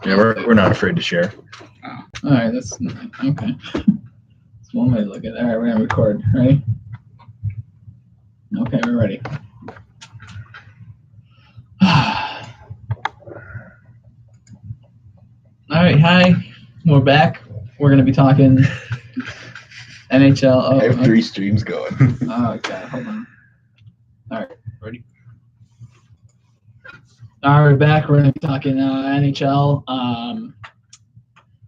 Yeah, we're not afraid to share. Oh. All right, that's okay. That's one way to look at it. All right, we're gonna record. Ready? Okay, we're ready. All right, hi. We're back. We're gonna be talking NHL. I have 3 streams going. Oh, okay. Hold on. All right, ready? All right, we're back. We're gonna be talking NHL.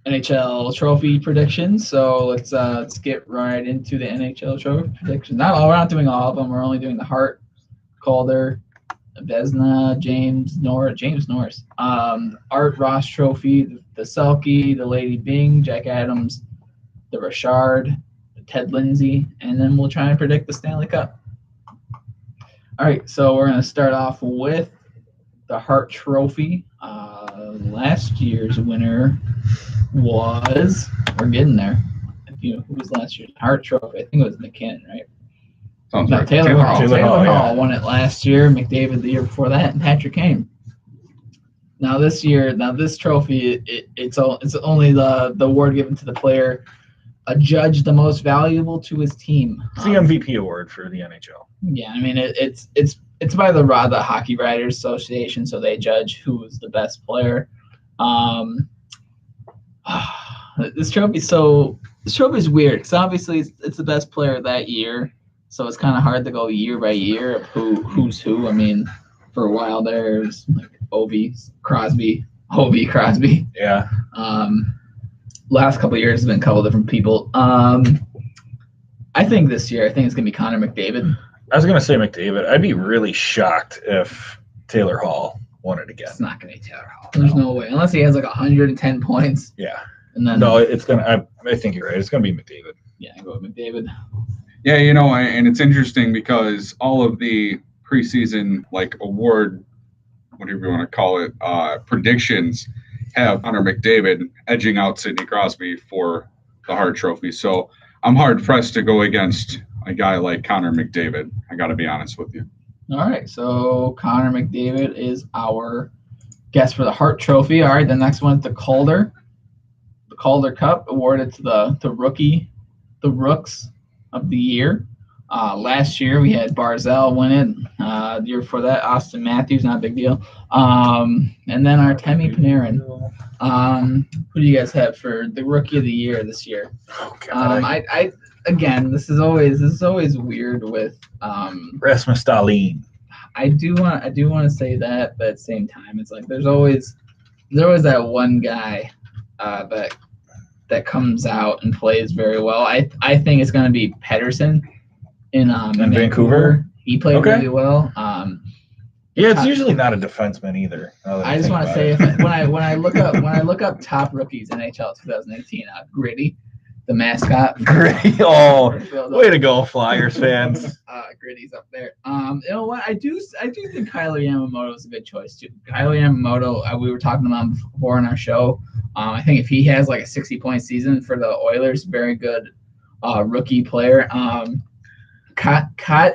NHL Trophy Predictions. So let's get right into the NHL Trophy Predictions. We're not doing all of them. We're only doing the Hart, Calder, Vezina, James Norris, Art Ross Trophy, the Selke, the Lady Byng, Jack Adams, the Richard, the Ted Lindsay, and then we'll try and predict the Stanley Cup. All right, so we're going to start off with the Hart Trophy. Last year's winner was, we're getting there. Who was last year's Hart Trophy? I think it was McKinnon, right? Sounds No, right. Taylor Hall. Taylor Hall yeah. won it last year. McDavid the year before that, and Patrick Kane. Now this trophy, it's only the award given to the player adjudged the most valuable to his team. It's the MVP award for the NHL. Yeah, I mean it's by the Hockey Writers Association, so they judge who is the best player. This trophy is weird because obviously it's the best player that year. So it's kind of hard to go year by year of who's who. I mean, for a while there's like Crosby. Yeah. Last couple of years has been a couple different people. I think this year, it's gonna be Connor McDavid. I was gonna say McDavid. I'd be really shocked if Taylor Hall won it again. It's not gonna be Taylor Hall. There's no way, unless he has like 110 points. Yeah. And then no, it's gonna. I think you're right. It's gonna be McDavid. Yeah, I go with McDavid. Yeah, and it's interesting because all of the preseason award, whatever you want to call it, predictions have Connor McDavid edging out Sidney Crosby for the Hart Trophy. So I'm hard pressed to go against a guy like Connor McDavid. I got to be honest with you. All right, so Connor McDavid is our guest for the Hart Trophy. All right, the next one is the Calder. The Calder Cup awarded to the Rooks of the year. Last year we had Barzal win it. The year before that, Austin Matthews, not a big deal. And then Artemi Panarin. Who do you guys have for the Rookie of the Year this year? Oh God! I again, this is always weird with Rasmus Dahlin. I do want to say that, but at the same time, it's like there's always that one guy that comes out and plays very well. I think it's going to be Pettersson in Vancouver. He played really well. Yeah, it's usually not a defenseman either. I just want to say when I look up top rookies in NHL 2018, Gritty, the mascot. Gritty, oh, way to go, Flyers fans. Gritty's up there. You know what? I do think Kyler Yamamoto is a good choice too. Kyler Yamamoto, we were talking about him before on our show. I think if he has like a 60-point season for the Oilers, very good rookie player. Kotkaniemi.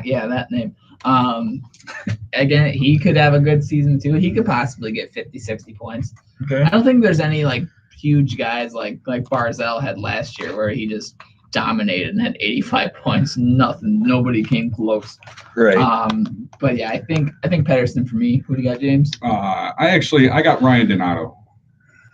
Yeah, that name. Again, he could have a good season too. He could possibly get 50, 60 points. Okay. I don't think there's any huge guys like Barzal had last year where he just dominated and had 85 points. Nobody came close. Right. But yeah, I think Pettersson for me. Who do you got, James? I got Ryan Donato.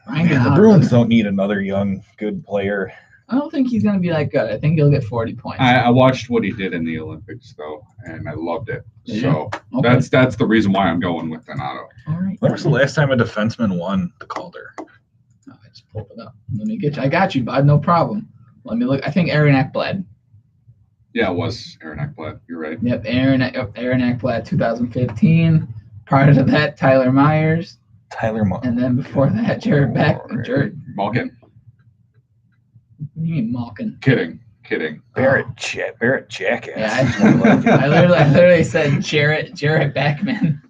The Bruins don't need another young, good player. I don't think he's going to be that good. I think he'll get 40 points. I watched what he did in the Olympics, though, and I loved it. Yeah. So Okay. that's the reason why I'm going with Donato. All right. When was the last time a defenseman won the Calder? I just pulled it up. Let me get you. I got you, bud. No problem. Let me look. I think Aaron Ekblad. Yeah, it was Aaron Ekblad. You're right. Yep, Aaron Ekblad, 2015. Prior to that, Tyler Myers. And then before that, Jared Malkin. What do you mean Malkin? Kidding. Barrett Jackass. Yeah, I literally said Jarrett Backman.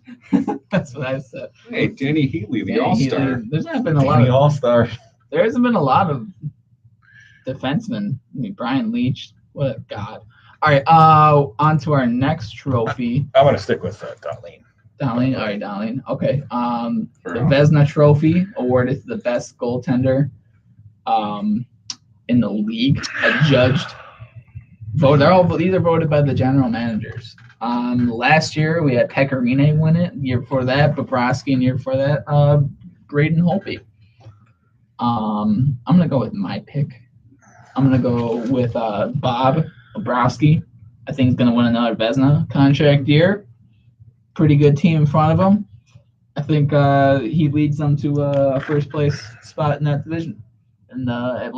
That's what I said. Hey, Danny Heatley, the All-Star. There's not been a lot of All-Star. There hasn't been a lot of defensemen. I mean, Brian Leach. What a god. All right, on to our next trophy. I'm going to stick with Dahlin. Dowling. All right, Dowling. Okay. Fair The enough. Vezina Trophy awarded to the best goaltender in the league, adjudged. These are voted by the general managers. Last year we had Pecorine win it. The year before that, Bobrovsky, and the year before that, Braden Holtby. I'm gonna go with my pick. I'm gonna go with Bob Bobrovsky. I think he's gonna win another Vezina contract year. Pretty good team in front of him. I think he leads them to a first place spot in that division, in the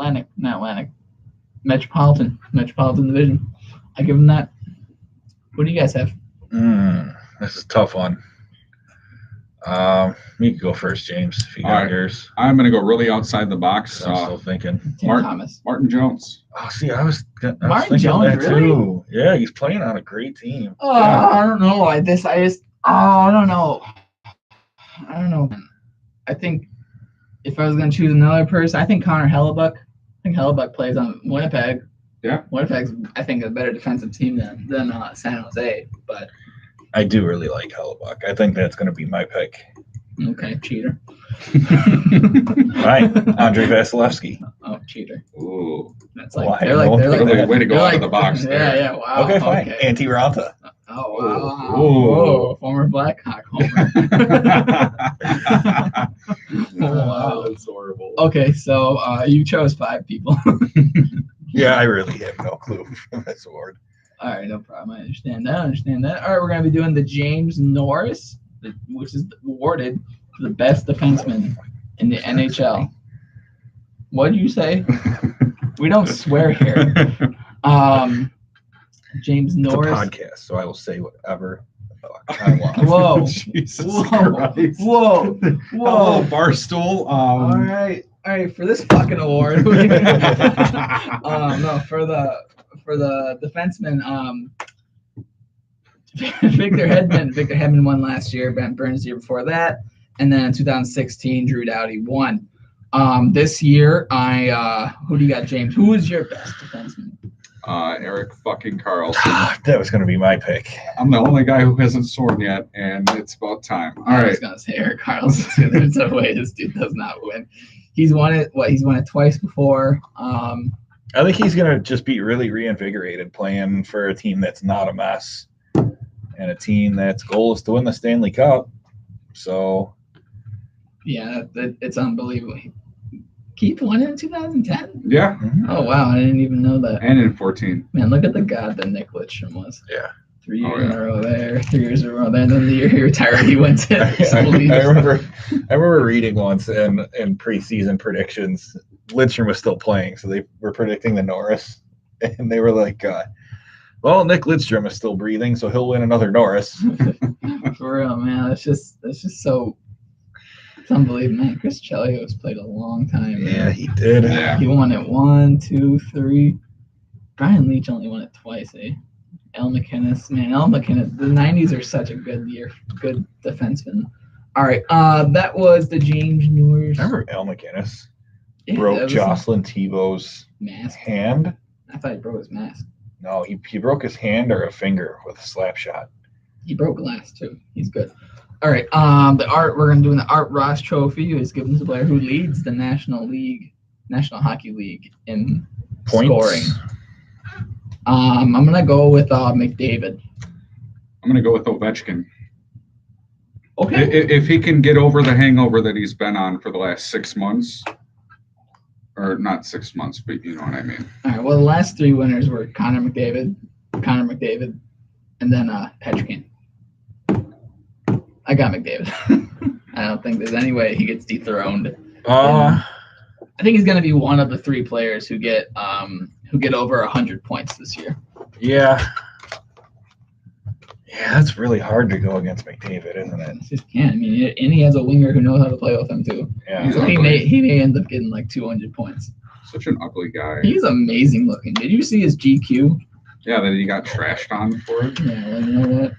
Metropolitan Division. I give him that. What do you guys have? This is a tough one. You can go first, James, if you got All right. yours. I'm going to go really outside the box. I'm still thinking. Tim Thomas. Martin Jones. Oh, see, I was Martin thinking Jones, that really? too. Yeah, he's playing on a great team. Oh, I don't know. I don't know. I think if I was going to choose another person, I think Connor Hellebuck. I think Hellebuck plays on Winnipeg. Yeah. Winnipeg's, I think, a better defensive team than San Jose. But I do really like Hellebuck. I think that's going to be my pick. okay, cheater. Right, Andre Vasilevsky. Oh, cheater. Ooh. That's like Why? they're like Way to go they're out of the box Yeah, there. yeah. Wow. Okay, fine. Antti Ranta. Oh wow. Ooh. Whoa, former Blackhawk homer. Wow. That's horrible. Okay, so you chose 5 people. Yeah, I really have no clue from this award. All right, no problem. I understand that. All right, we're going to be doing the James Norris, which is awarded to the best defenseman in the NHL. What did you say? We don't swear here. James Norris. It's a podcast, so I will say whatever the fuck I want. Whoa. Jesus Whoa. Christ. Whoa. Hello, Barstool. All right, for this fucking award. No, for the defenseman, Victor Hedman won last year. Brent Burns the year before that, and then in 2016, Drew Doughty won. This year, who do you got, James? Who is your best defenseman? Eric fucking Carlson. That was going to be my pick. I'm the only guy who hasn't sworn yet, and it's about time. All I right. was gonna say Eric Carlson. There's no way this dude does not win. He's won it. He's won it twice before. I think he's going to just be really reinvigorated playing for a team that's not a mess and a team that's goal is to win the Stanley Cup. So, yeah, it's unbelievable. Keith won it in 2010. Yeah, Oh wow, I didn't even know that. and in 14. Man, look at the god that Nick Lidstrom was. Yeah. 3 years Oh, in yeah. a row there, 3 years in a row there, and then the year he retired, he went to I remember reading once in preseason predictions, Lidstrom was still playing, so they were predicting the Norris, and they were like, well, Nick Lidstrom is still breathing, so he'll win another Norris. For real, man. It's just so it's unbelievable, man. Chris Chelios played a long time. Yeah, Man. he did. Yeah. He won it 1, 2, 3. Brian Leach only won it twice, eh? El McInnes, the 90s are such a good year, good defenseman. All right, that was the James Norris. Remember Al McInnes Yeah, that broke was Jocelyn Tebow's mask. hand? I thought he broke his mask. No, he broke his hand or a finger with a slap shot. He broke glass too. He's good. All right. We're gonna do the Art Ross Trophy. Is given to the player who leads the National Hockey League in Points. scoring. I'm gonna go with McDavid. I'm going to go with Ovechkin. Okay. If he can get over the hangover that he's been on for the last 6 months, or not 6 months, but you know what I mean. All right. Well, the last 3 winners were Connor McDavid, and then Petchkin. I got McDavid. I don't think there's any way he gets dethroned. I think he's going to be one of the 3 players who get over 100 points this year. Yeah. Yeah, that's really hard to go against McDavid, isn't it? He just can't. I mean, and he has a winger who knows how to play with him too. Yeah. So he may end up getting like 200 points. Such an ugly guy. He's amazing looking. Did you see his GQ? Yeah, that he got trashed on for it. Yeah, well, you know what?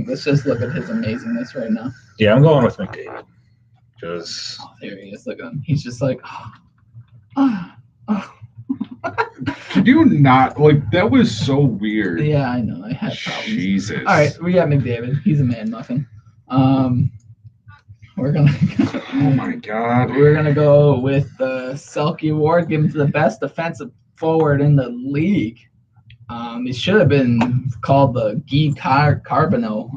Let's just look at his amazingness right now. Yeah, I'm going with McDavid. Just Oh, there he is. Look at him. He's just like, oh. Did you not like that? Was so weird. Yeah, I know. I had problems. Jesus. All right, we got McDavid. He's a man muffin. We're gonna Oh my God. we're gonna go with the Selke Award given to the best defensive forward in the league. It should have been called the Guy Carbonneau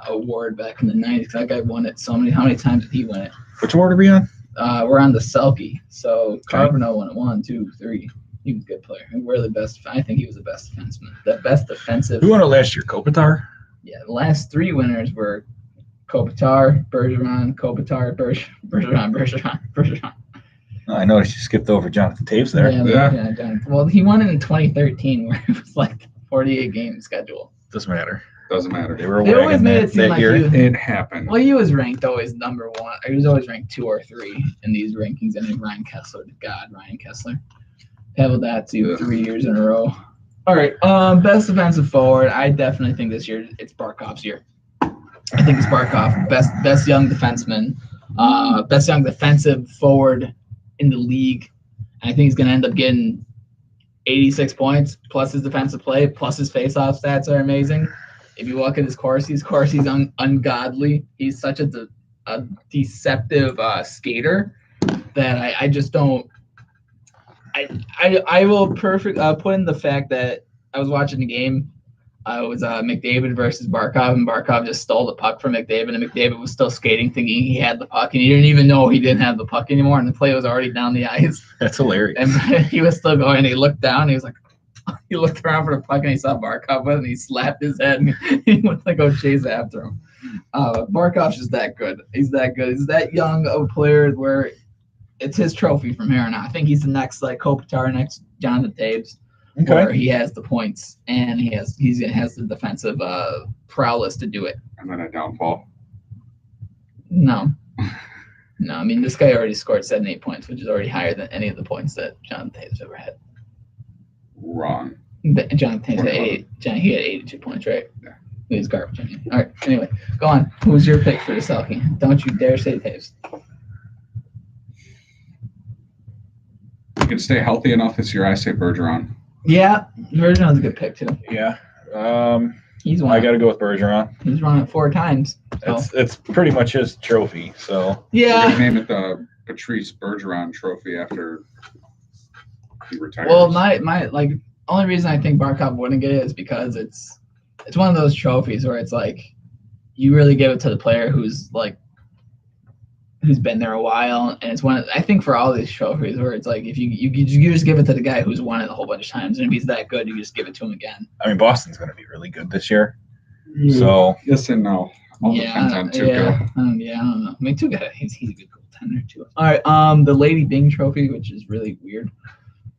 Award back in the 90s. That guy won it so many. How many times did he win it? Which award are we on? We're on the Selke. So Carbonneau won it 1, 2, 3. He was a good player. We're the best. I think he was the best defenseman. The best defensive. Who won it last year? Kopitar? Yeah, the last 3 winners were Kopitar, Bergeron, Kopitar, Bergeron. I noticed you skipped over Jonathan Taves there. Yeah. Well, he won it in 2013, where it was like 48 game schedule. Doesn't matter. Doesn't matter. They were They always wagging made that, it seem that like year. It happened. Well, he was ranked always number 1. He was always ranked 2 or 3 in these rankings. And then Ryan Kessler, Ryan Kessler. Held that to 3 years in a row. All right, best defensive forward. I definitely think this year it's Barkov's year. I think it's Barkov, best young defenseman, best young defensive forward in the league. And I think he's going to end up getting 86 points plus his defensive play, plus his face-off stats are amazing. If you look at his Corsi's ungodly. He's such a deceptive skater that I just don't. I will put in the fact that I was watching the game. It was McDavid versus Barkov, and Barkov just stole the puck from McDavid, and McDavid was still skating, thinking he had the puck, and he didn't even know he didn't have the puck anymore, and the play was already down the ice. That's hilarious. And he was still going, and he looked down, and he was like, he looked around for the puck, and he saw Barkov with it, and he slapped his head, and he went to go chase after him. Barkov's just that good. He's that good. He's that young of a player where it's his trophy from here on out. I think he's the next, like, Kopitar, next Jonathan Taves. Where he has the points and he has the defensive prowess to do it. And then a downfall. No. I mean, this guy already scored 78 points, which is already higher than any of the points that Jonathan Taves ever had. Wrong. Jonathan Taves had he had 82 points, right? Yeah. He was garbage. All right. Anyway, go on. Who's your pick for the Selke? Don't you dare say Taves. You can stay healthy enough this year. I say Bergeron. Yeah, Bergeron's a good pick too. Yeah. He's won. I got to go with Bergeron. He's won it 4 times. So. It's pretty much his trophy. So yeah. We're gonna name it the Patrice Bergeron Trophy after he retires. Well, my only reason I think Barkov wouldn't get it is because it's one of those trophies where it's like you really give it to the player who's been there a while, and it's I think for all these trophies where it's like if you just give it to the guy who's won it a whole bunch of times, and if he's that good, you just give it to him again. I mean, Boston's going to be really good this year. So yes and no. All depends on Tuukka. I don't know. I mean, Tuukka, he's a good goaltender too. All right, the Lady Byng Trophy, which is really weird.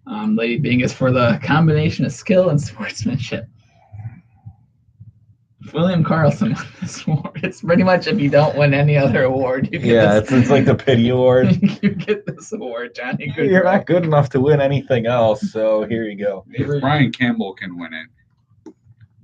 Lady Byng is for the combination of skill and sportsmanship. William Karlsson won this award. It's pretty much if you don't win any other award, you get it's like the pity award. you get this award, Johnny. You're not good enough to win anything else, so here you go. If Brian Campbell can win it.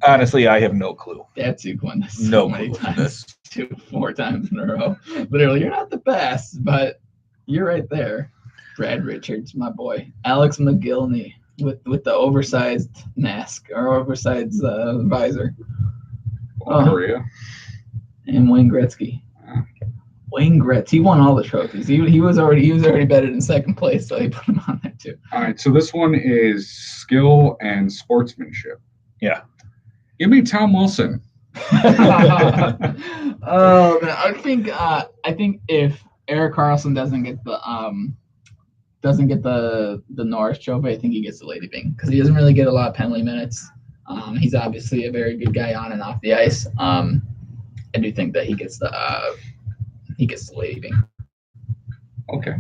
Honestly, I have no clue. Datsuk won this No many clue for times, this. 4 times in a row. Literally, you're not the best, but you're right there. Brad Richards, my boy. Alex McGillney with the oversized mask or oversized visor. Korea. And Wayne Gretzky. Wayne Gretzky, he won all the trophies. He was already better in second place, so he put him on there too. All right, so this one is skill and sportsmanship. Yeah. Give me Tom Wilson. Oh man, I think if Erik Karlsson doesn't get the Norris Trophy, I think he gets the Lady Byng because he doesn't really get a lot of penalty minutes. He's obviously a very good guy on and off the ice. I do think that he gets the Lady Byng. Okay.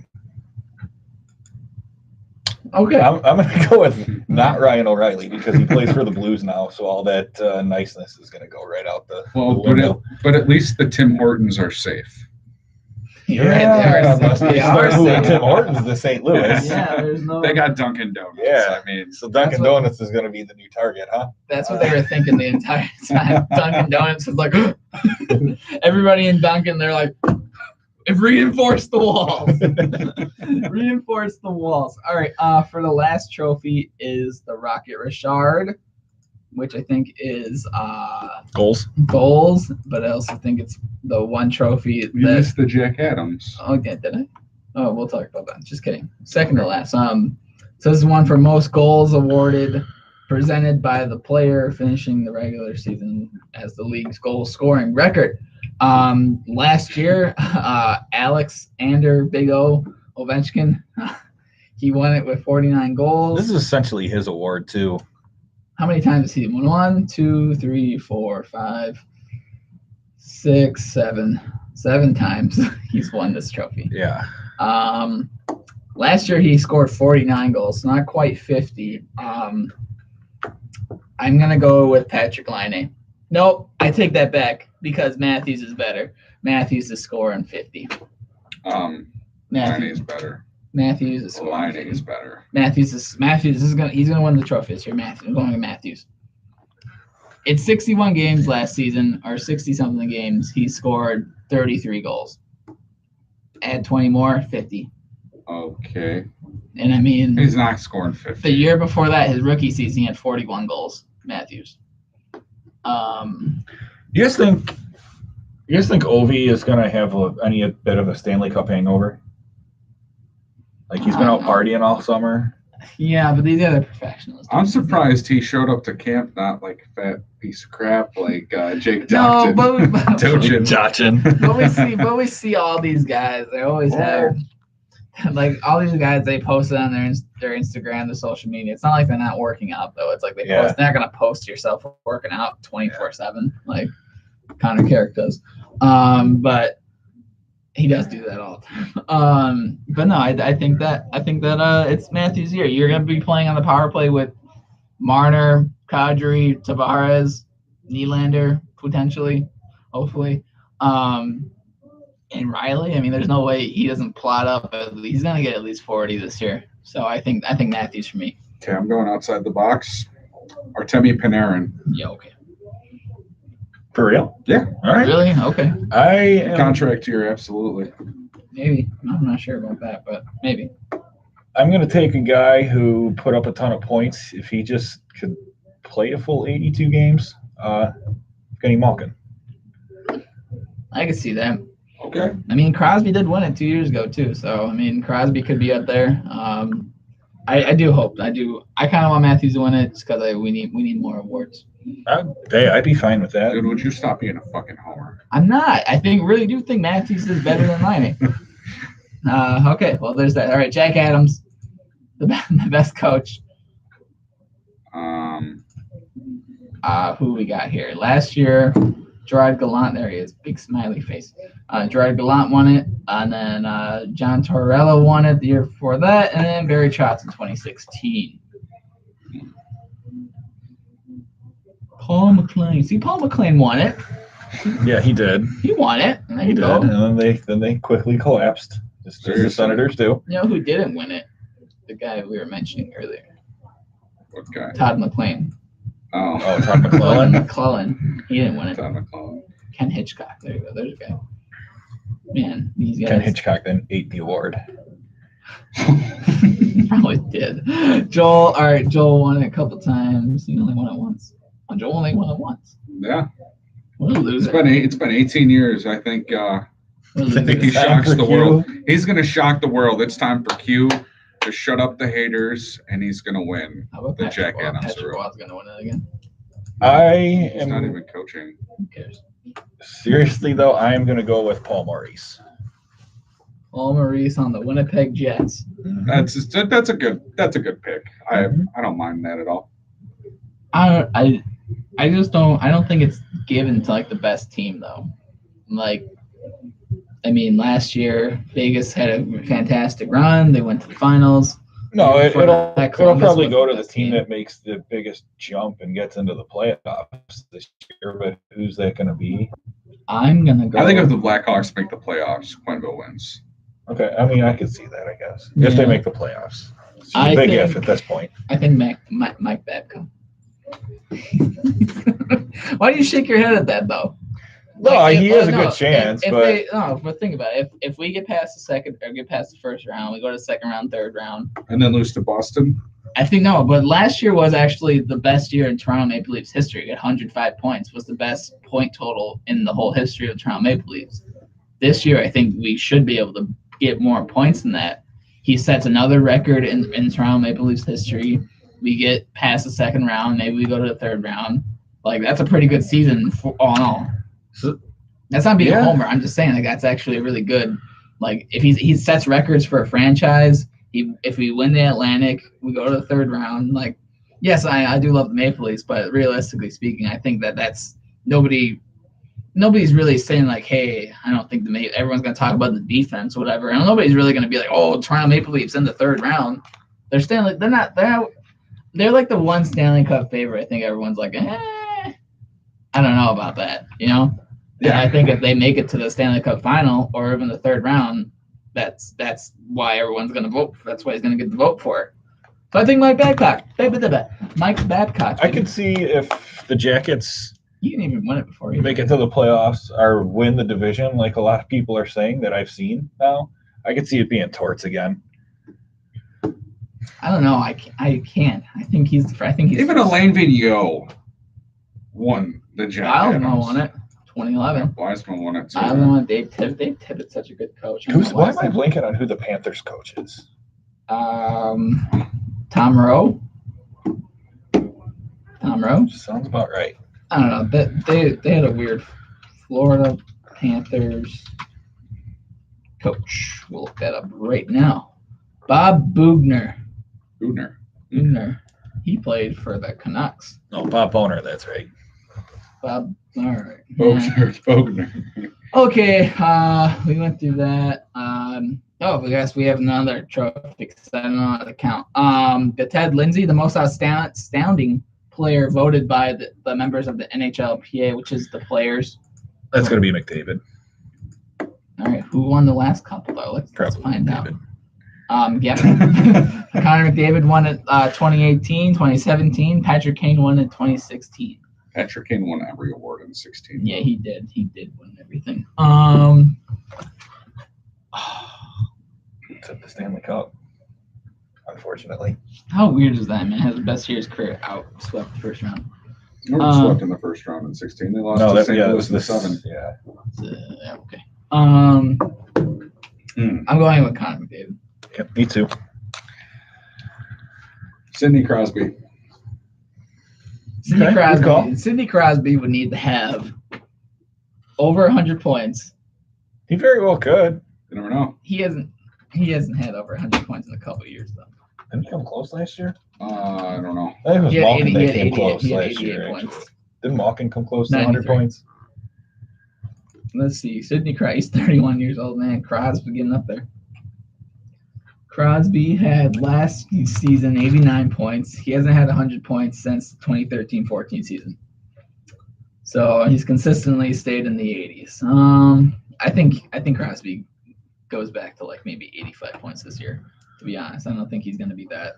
Okay. I'm going to go with not Ryan O'Reilly because he plays for the Blues now, so all that niceness is going to go right out the window. But at least the Tim Hortons are safe. You're right. They are moving Tim Hortons to St. Louis. Yeah, there's no. They got Dunkin' Donuts. Yeah, I mean, so Dunkin' Donuts is going to be the new target, huh? That's what they were thinking the entire time. Dunkin' Donuts was like, everybody in Dunkin', they're like, reinforce the walls. Reinforce the walls. All right. For the last trophy is the Rocket Richard. which I think is Goals. goals, but I also think it's the one trophy You that. missed the Jack Adams. Okay, did I? Oh, we'll talk about that. Just kidding. Second to last. So this is one for most goals awarded, presented by the player finishing the regular season as the league's goal scoring record. Last year, Alexander Big O Ovechkin, he won it with 49 goals. This is essentially his award too. How many times has he won? 1, 2, 3, 4, 5, 6, 7. 7 times he's won this trophy. Yeah. Last year he scored 49 goals, not quite 50. I'm gonna go with Patrick Laine. Nope, I take that back because Matthews is better. Matthews is scoring 50. Laine Matthews is better. Matthews is scoring Laine 50. is better. Matthews is gonna win the trophy this year. Matthews, I'm going with Matthews. In 61 games last season, or 60 something games, he scored 33 goals. Add 20 more, 50. Okay. And I mean, He's not scoring 50. the year before that, his rookie season, he had 41 goals. Matthews. You guys think Ovi is gonna have any bit of a Stanley Cup hangover? Like he's been out partying all summer. Yeah, but these other professionals. I'm surprised he showed up to camp not like a fat piece of crap like Jake No, Docton. but Dodging. we see all these guys. They always have like all these guys. They post it on their Instagram, their social media. It's not like they're not working out though. It's like they post. They're not gonna post yourself working out 24/7 like Connor Carrick does. But he does do that all the time. But no, I think that it's Matthews' year. You're gonna be playing on the power play with Marner, Kadri, Tavares, Nylander, potentially, hopefully. And Riley. I mean, there's no way he doesn't plot up. He's gonna get at least 40 this year. So I think Matthews for me. Okay, I'm going outside the box. Artemi Panarin. Yeah, okay. For real? Yeah. All right. Really? Okay. Contract year, absolutely. Maybe. I'm not sure about that, but maybe. I'm going to take a guy who put up a ton of points. If he just could play a full 82 games, Kenny Malkin. I could see that. Okay. I mean, Crosby did win it 2 years ago too, so I mean, Crosby could be up there. I do hope. I kind of want Matthews to win it just because we need more awards. I'd be fine with that. Dude, would you stop being a fucking homer? I'm not. I really do think Matthews is better than Laine. Okay, well, there's that. All right, Jack Adams, the best coach. Who we got here? Last year, Gerard Gallant. There he is, big smiley face. Gerard Gallant won it, and then John Tortorella won it the year before that, and then Barry Trotz in 2016. Paul McLean. See, Paul McLean won it. Yeah, he did. He won it. And He did, and then they quickly collapsed. Just as the Senators do. You know who didn't win it? The guy we were mentioning earlier. What guy? Todd McLean. Oh, Todd McClellan. McClellan. He didn't win it. Todd McClellan. Ken Hitchcock. There you go. There's a guy. Man, these guys. Ken Hitchcock then ate the award. Probably did. Joel won it a couple times. He only won it once. Joel only won it once. Yeah. What a loser. It's been 18 years. I think he Time shocks for the Q. world. He's gonna shock the world. It's time for Q to shut up the haters, and he's gonna win How about the Patrick Jack Waugh? Adams Patrick Award. Waugh's going to win it again. He's not am even coaching. Who cares? seriously though. I am going to go with Paul Maurice. Paul Maurice on the Winnipeg Jets. That's a good pick. I don't mind that at all. I just don't. I don't think it's given to like the best team though. Like, I mean, last year Vegas had a fantastic run. They went to the finals. No, Before it'll that, Columbus probably was go the to the best team team. that makes the biggest jump and gets into the playoffs this year. But who's that going to be? I'm gonna go. I think if the Blackhawks make the playoffs, Quenneville wins. Okay, I mean I could see that. I guess if they Yeah. make the playoffs, it's I a big think- if at this point. I think Mike Babcock. Why do you shake your head at that though? No, he has a no, good chance, but think about it. If we get past the second or get past the first round, we go to the second round, third round, and then lose to Boston. I think no, but last year was actually the best year in Toronto Maple Leafs history. At 105 points was the best point total in the whole history of Toronto Maple Leafs. This year, I think we should be able to get more points than that. He sets another record in Toronto Maple Leafs history. We get past the second round, maybe we go to the third round. Like that's a pretty good season for all in all. So, that's not being a homer. I'm just saying like that's actually really good. Like if he sets records for a franchise. If we win the Atlantic, we go to the third round. Like, yes, I do love the Maple Leafs, but realistically speaking, I think that's nobody's really saying like, hey, I don't think everyone's gonna talk about the defense or whatever, and nobody's really gonna be like, oh, Toronto Maple Leafs in the third round. They're like the one Stanley Cup favorite. I think everyone's like, I don't know about that, Yeah. And I think if they make it to the Stanley Cup final or even the third round. That's why everyone's going to vote. That's why he's going to get the vote for it. So I think Mike Babcock. I could see if the Jackets he didn't even win it before. Make it to the playoffs or win the division, like a lot of people are saying that I've seen now. I could see it being Torts again. I don't know. I can't. I think he's. Even Alain Vigneault won the Jackets. Wiseman won it. 2011. Wiseman won it too. I don't know. Dave Tibbett's such a good coach. Why am I blanking on who the Panthers coach is? Tom Rowe. Sounds about right. I don't know. They had a weird Florida Panthers coach. We'll look that up right now. Bob Bugner. He played for the Canucks. Oh, Bob Boner. That's right. Bob. All right. Bogner. Okay, we went through that. I guess we have another trophy because I don't know how to count. The Ted Lindsay, the most astounding player voted by the members of the NHLPA, which is the players. That's going to be McDavid. All right, who won the last couple though? Let's find McDavid. out. Connor McDavid won it 2018, 2017. Patrick Kane won it 2016. Patrick Kane won every award in 16. Yeah, he did. He did win everything. Except the Stanley Cup, unfortunately. How weird is that, man? Has the best year of his career out, swept the first round. They were swept in the first round in 16. They lost to St. Louis in the 7. Yeah. Okay. I'm going with Connor McDavid. Yeah, me too. Sidney Crosby. Sidney Crosby would need to have over 100 points. He very well could. You never know. He hasn't had over 100 points in a couple of years though. Didn't he come close last year? I don't know. I think it was Malkin that came 88 close last year. points. Didn't Malkin come close to 100 points? Let's see. Sidney Crosby, he's 31 years old, man. Crosby getting up there. Crosby had last season 89 points. He hasn't had 100 points since the 2013-14 season. So he's consistently stayed in the 80s. I think Crosby goes back to like maybe 85 points this year, to be honest. I don't think he's going to be that.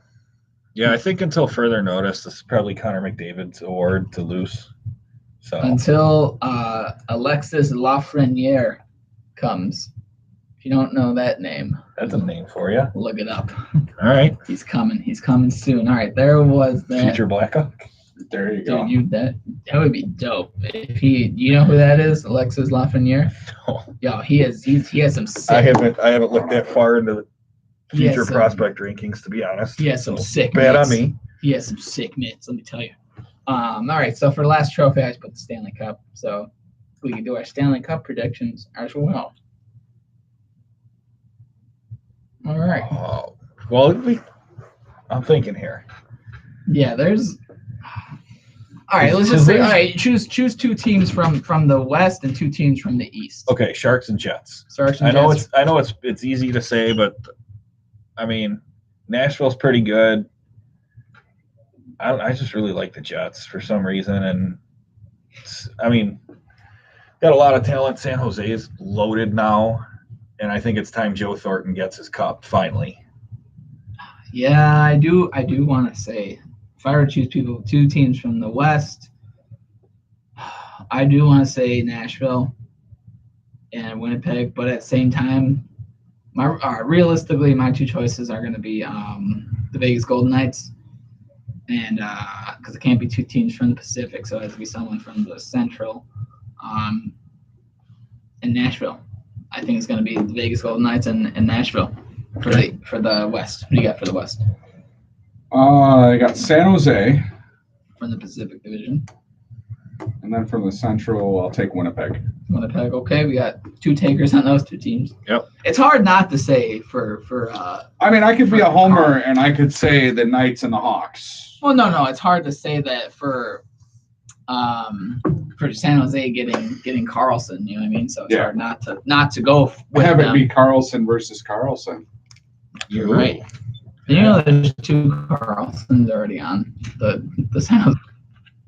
Yeah, I think until further notice, this is probably Connor McDavid's award to lose. So until Alexis Lafreniere comes. If you don't know that name, that's a name for you. Look it up. All right. He's coming soon. All right, there was that. Future Blackhawk. There you go. Dude, that would be dope. If you know who that is? Alexis Lafreniere? Oh. Yo, he has some sick. I haven't looked that far into the future prospect rankings, to be honest. He has some sick bad mitts. on me. He has some sick mitts, let me tell you. All right, so for the last trophy, I just put the Stanley Cup. So we can do our Stanley Cup predictions as well. All right. Oh, well, I'm thinking here. Yeah, there's. All right, let's just say. All right, choose two teams from the West and two teams from the East. Okay, Sharks and Jets. Jets. I know it's easy to say, but I mean, Nashville's pretty good. I just really like the Jets for some reason, and I mean, got a lot of talent. San Jose is loaded now, and I think it's time Joe Thornton gets his cup finally. Yeah, I do want to say, if I were to choose two teams from the West, I do want to say Nashville and Winnipeg, but at the same time, realistically, my two choices are going to be the Vegas Golden Knights, and because it can't be two teams from the Pacific, so it has to be someone from the Central, and Nashville. I think it's going to be the Vegas Golden Knights and Nashville for the West. What do you got for the West? I got San Jose. From the Pacific Division. And then from the Central, I'll take Winnipeg. Winnipeg. Okay, we got two takers on those two teams. Yep. It's hard not to say for. I mean, I could be a homer and I could say the Knights and the Hawks. Well, no, it's hard to say that for San Jose getting Carlson. You know what I mean? So it's hard not to go with Have them. it be Carlson versus Carlson. You're right. You know, there's two Carlsons already on the San Jose.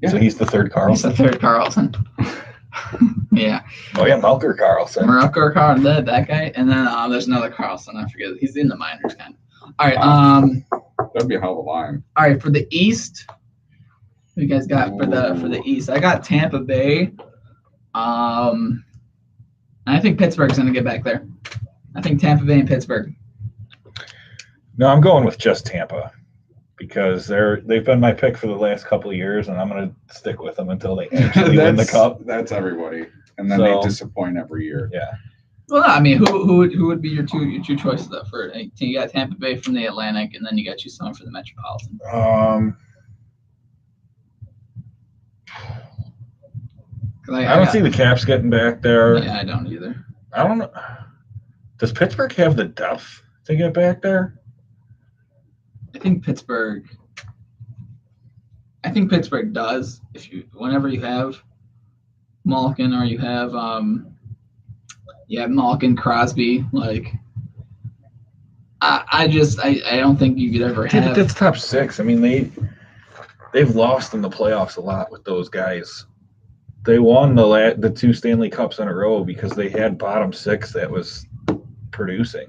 Yeah. So he's the third Carlson. He's the third Carlson. Yeah. Oh yeah, Melker Carlson. Melker Carlson, that guy, and then there's another Carlson. I forget. He's in the minors, kind of. All right. That'd be a hell of a line. All right, for the East, what you guys got for the East? I got Tampa Bay. I think Pittsburgh's gonna get back there. I think Tampa Bay and Pittsburgh. No, I'm going with just Tampa because they've been my pick for the last couple of years, and I'm going to stick with them until they actually win the cup. That's everybody, and then they disappoint every year. Yeah. Well, no, I mean, who would be your two choices though? For you got Tampa Bay from the Atlantic, and then you got someone for the Metropolitan. I don't see the Caps getting back there. Yeah, I don't either. I don't know. Does Pittsburgh have the depth to get back there? I think Pittsburgh does. Whenever you have Malkin or you have Malkin, Crosby, like I don't think you could ever have. That's top six. I mean they've lost in the playoffs a lot with those guys. They won the two Stanley Cups in a row because they had bottom six that was producing.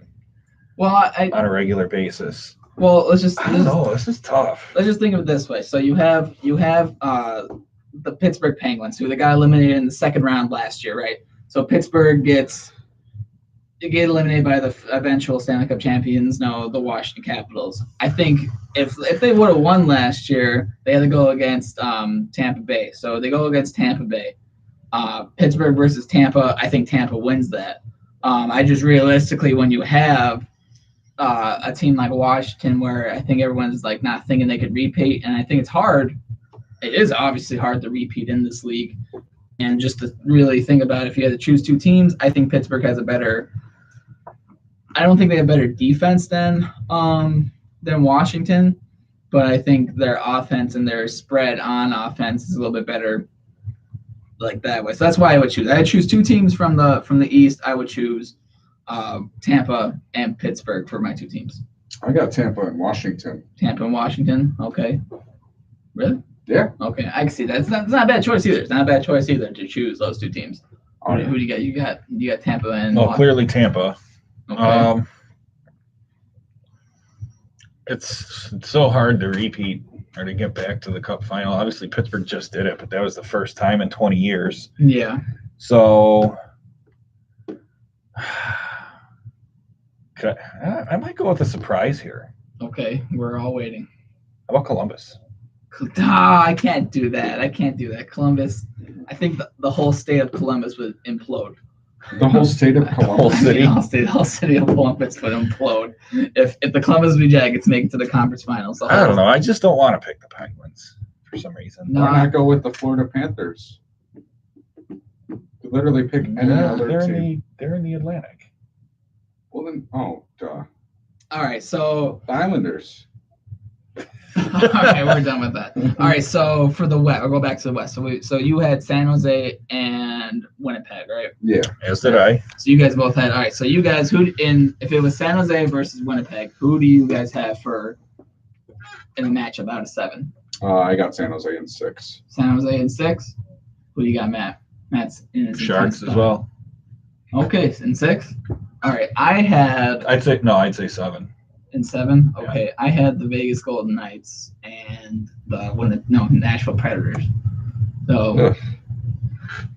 Well, on a regular basis. Well, this is tough. Let's just think of it this way. So you have the Pittsburgh Penguins, who they got eliminated in the second round last year, right? So Pittsburgh get eliminated by the eventual Stanley Cup champions, the Washington Capitals. I think if they would have won last year, they had to go against Tampa Bay. So they go against Tampa Bay. Pittsburgh versus Tampa, I think Tampa wins that. I just realistically, when you have a team like Washington, where I think everyone's like not thinking they could repeat, and I think it's hard. It is obviously hard to repeat in this league, and just to really think about if you had to choose two teams, I think Pittsburgh has a better. I don't think they have better defense than Washington, but I think their offense and their spread on offense is a little bit better, like that way. So that's why I would choose. I would choose two teams from the East. I would choose Tampa and Pittsburgh for my two teams. I got Tampa and Washington. Tampa and Washington. Okay. Really? Yeah. Okay, I can see that. It's not a bad choice either. It's not a bad choice either to choose those two teams. Who do you got? You got Tampa and. Well, clearly Tampa. Okay. It's so hard to repeat or to get back to the Cup final. Obviously, Pittsburgh just did it, but that was the first time in 20 years. Yeah. So I might go with a surprise here. Okay, we're all waiting. How about Columbus? I can't do that. Columbus, I think the whole state of Columbus would implode. The whole state of Columbus? The whole city of Columbus would implode if the Columbus Blue Jackets make it to the conference finals. I don't know. I just don't want to pick the Penguins for some reason. No. Why not go with the Florida Panthers? Literally pick any other team. They're in the Atlantic. Well then, duh. All right, so the Islanders. Okay, we're done with that. All right, so for the West, I'll go back to the West. So you had San Jose and Winnipeg, right? Yeah. As did I. So you guys both had. All right, so you guys, if it was San Jose versus Winnipeg, who do you guys have in a matchup out of 7? I got San Jose in 6. San Jose in 6. Who do you got, Matt? Matt's in his Sharks as well. Okay, in 6. All right, I'd say 7. In 7? Okay. Yeah. I had the Vegas Golden Knights and the Nashville Predators. So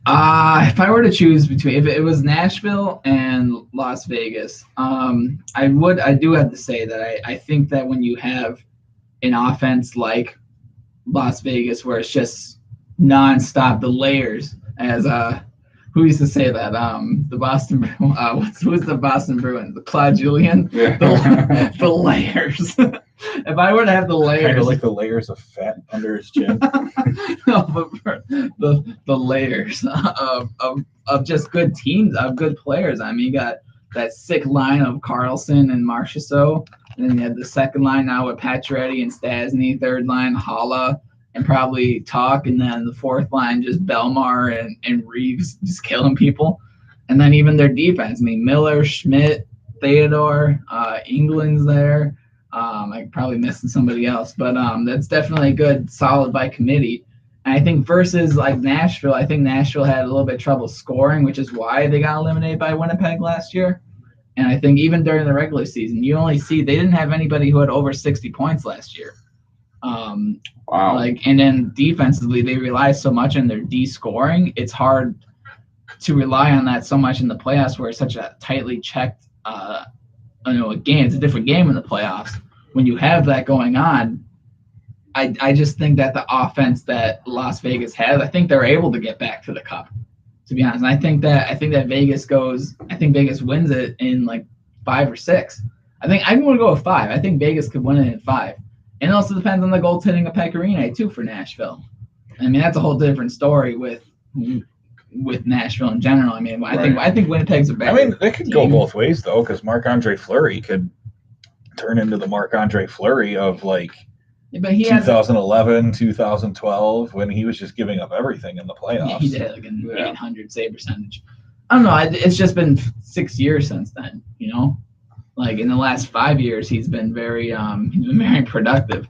If I were to choose between, if it was Nashville and Las Vegas, I do have to say that I think that when you have an offense like Las Vegas, where it's just nonstop, the layers, as who used to say that? The Boston, who's the Boston Bruins? The Claude Julien, Yeah. the layers. If I were to have the layers, Kind of like the layers of fat under his chin. no, but the layers of just good teams, of good players. I mean, you got that sick line of Carlson and Marchessault, and then you had the second line now with Pacioretty and Stasny, third line Holla and probably Talk, and then the fourth line just Belmar and Reeves just killing people. And then even their defense, I mean, Miller, Schmidt, Theodore, England's there. I'm probably missing somebody else, but that's definitely good, solid by committee. And I think versus like Nashville, I think Nashville had a little bit of trouble scoring, which is why they got eliminated by Winnipeg last year. And I think even during the regular season, you only see they didn't have anybody who had over 60 points last year. Wow. And then defensively, they rely so much on their D scoring. It's hard to rely on that so much in the playoffs, where it's such a tightly checked, a game. It's a different game in the playoffs. When you have that going on, I just think that the offense that Las Vegas has, I think they're able to get back to the cup. To be honest, and I think that Vegas wins it in like 5 or 6. I'm going to go with 5. I think Vegas could win it in 5. And it also depends on the goaltending of Pecorine too for Nashville. I mean, that's a whole different story with Nashville in general. I mean, I think Winnipeg's a better. I mean, they could go team. both ways though, because Marc-Andre Fleury could turn into the Marc-Andre Fleury of like 2011, 2012, when he was just giving up everything in the playoffs. Yeah, he did like an 800 save percentage. I don't know. It's just been 6 years since then. You know, like in the last 5 years, he's been very productive.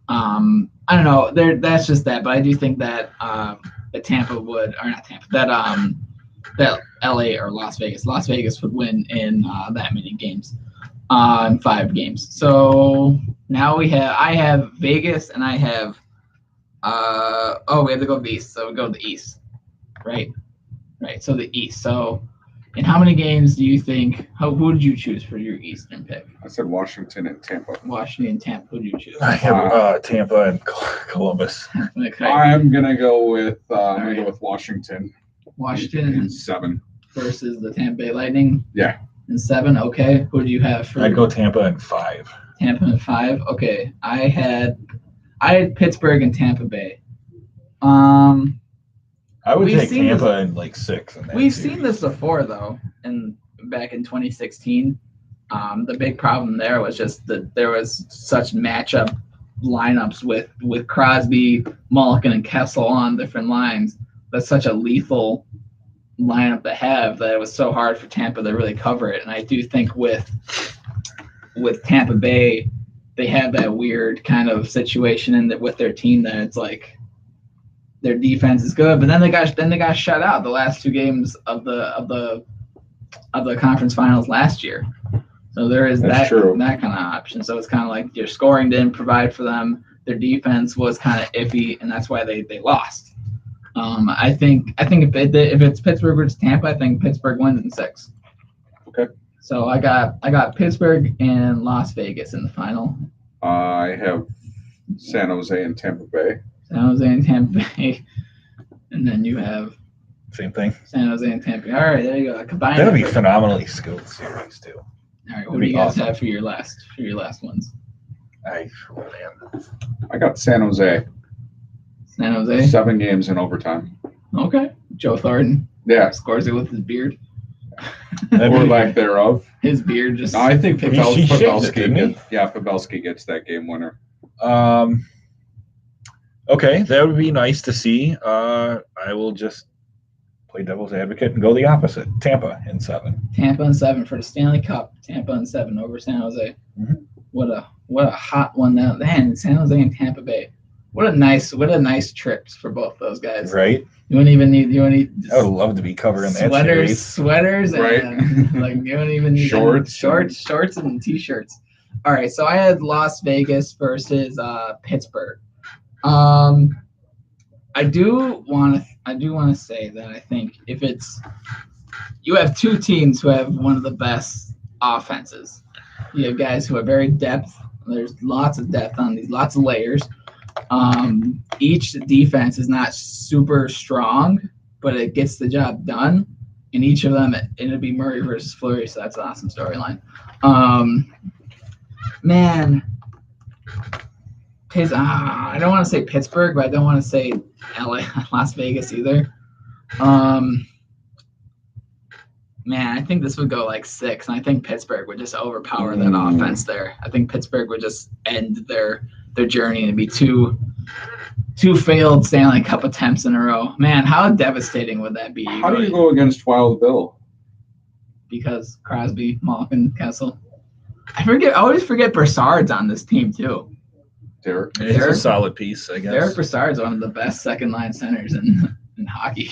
I don't know. That's just that, but I do think that that Tampa would, or not Tampa, that LA or Las Vegas would win in that many games, in 5 games. So now I have Vegas and I have we have to go to the East. So we go to the East, right? So the East. So in how many games do you think? Who did you choose for your Eastern pick? I said Washington and Tampa. Washington and Tampa. Who did you choose? I have Tampa and Columbus. Okay. I'm gonna go with Washington. Washington in 7 versus the Tampa Bay Lightning. Yeah. In 7. Okay. Who do you have for? I'd go Tampa in 5. Tampa in 5. Okay. I had Pittsburgh and Tampa Bay. I would take Tampa in like 6. We've seen this before though, and back in 2016. The big problem there was just that there was such matchup lineups with Crosby, Malkin, and Kessel on different lines. That's such a lethal lineup to have that it was so hard for Tampa to really cover it. And I do think with Tampa Bay, they have that weird kind of situation with their team that it's like their defense is good, but then they got shut out the last 2 games of the conference finals last year. So there is that kind of option. So it's kind of like your scoring didn't provide for them. Their defense was kind of iffy, and that's why they lost. I think if it's Pittsburgh versus Tampa, I think Pittsburgh wins in 6. Okay. So I got Pittsburgh and Las Vegas in the final. I have San Jose and Tampa Bay. San Jose and Tampa Bay, and then you have same thing. San Jose and Tampa Bay. All right, there you go. Combined. That'd be phenomenally skilled series too. All right, what do you guys have for your last ones? I got San Jose. San Jose. 7 games in overtime. Okay. Joe Thornton. Yeah. Scores it with his beard. Or lack thereof. His beard just. No, I think Pavelski gets that game winner. Okay, that would be nice to see. I will just play devil's advocate and go the opposite. Tampa in 7. Tampa in 7 for the Stanley Cup. Tampa in 7 over San Jose. Mm-hmm. What a hot one now. Man, San Jose and Tampa Bay. What a nice trips for both those guys. Right. You wouldn't even need. I would love to be covered in that sweaters, right? And like you don't even need shorts and t-shirts. All right, so I had Las Vegas versus Pittsburgh. I do want to I do want to say that I think if you have two teams who have one of the best offenses. You have guys who are very depth. There's lots of depth on these, lots of layers. Each defense is not super strong, but it gets the job done. And each of them, it'll be Murray versus Fleury, so that's an awesome storyline. Man, I don't want to say Pittsburgh, but I don't want to say LA, Las Vegas either. Man, I think this would go like 6, and I think Pittsburgh would just overpower that offense there. I think Pittsburgh would just end their journey and be two failed Stanley Cup attempts in a row. Man, how devastating would that be? How do you go against Wild Bill? Because Crosby, Malkin, Kessel. I always forget Brassard's on this team too. Derek. He's a solid piece, I guess. Derek Brassard's one of the best second line centers in hockey.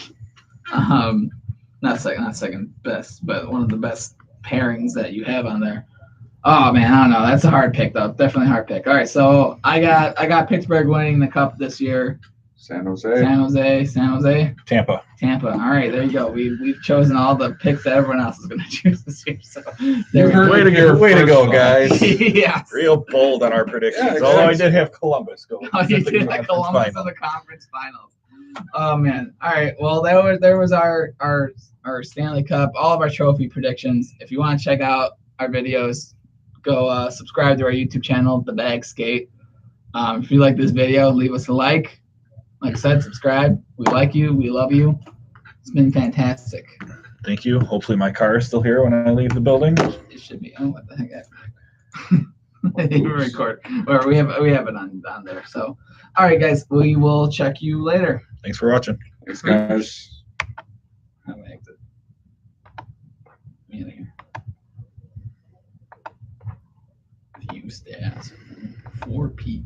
Not second best, but one of the best pairings that you have on there. Oh man, I don't know. That's a hard pick though. Definitely a hard pick. All right, so I got Pittsburgh winning the cup this year. San Jose. Tampa. All right, there you go. We've chosen all the picks that everyone else is going to choose this year. So Way to go, guys. Yeah. Real bold on our predictions. Yeah, exactly. Although I did have Columbus go. Oh, you did have Columbus in the conference finals. Oh man. All right. Well, there was our Stanley Cup, all of our trophy predictions. If you want to check out our videos, go subscribe to our YouTube channel, The Bag Skate. If you like this video, leave us a like. Like I said, subscribe. We like you. We love you. It's been fantastic. Thank you. Hopefully my car is still here when I leave the building. It should be. Oh, what the heck? We record. Or we have it on there. So, all right, guys. We will check you later. Thanks for watching. Thanks, guys. I'm gonna exit. Me in here. View stats. 4 peak.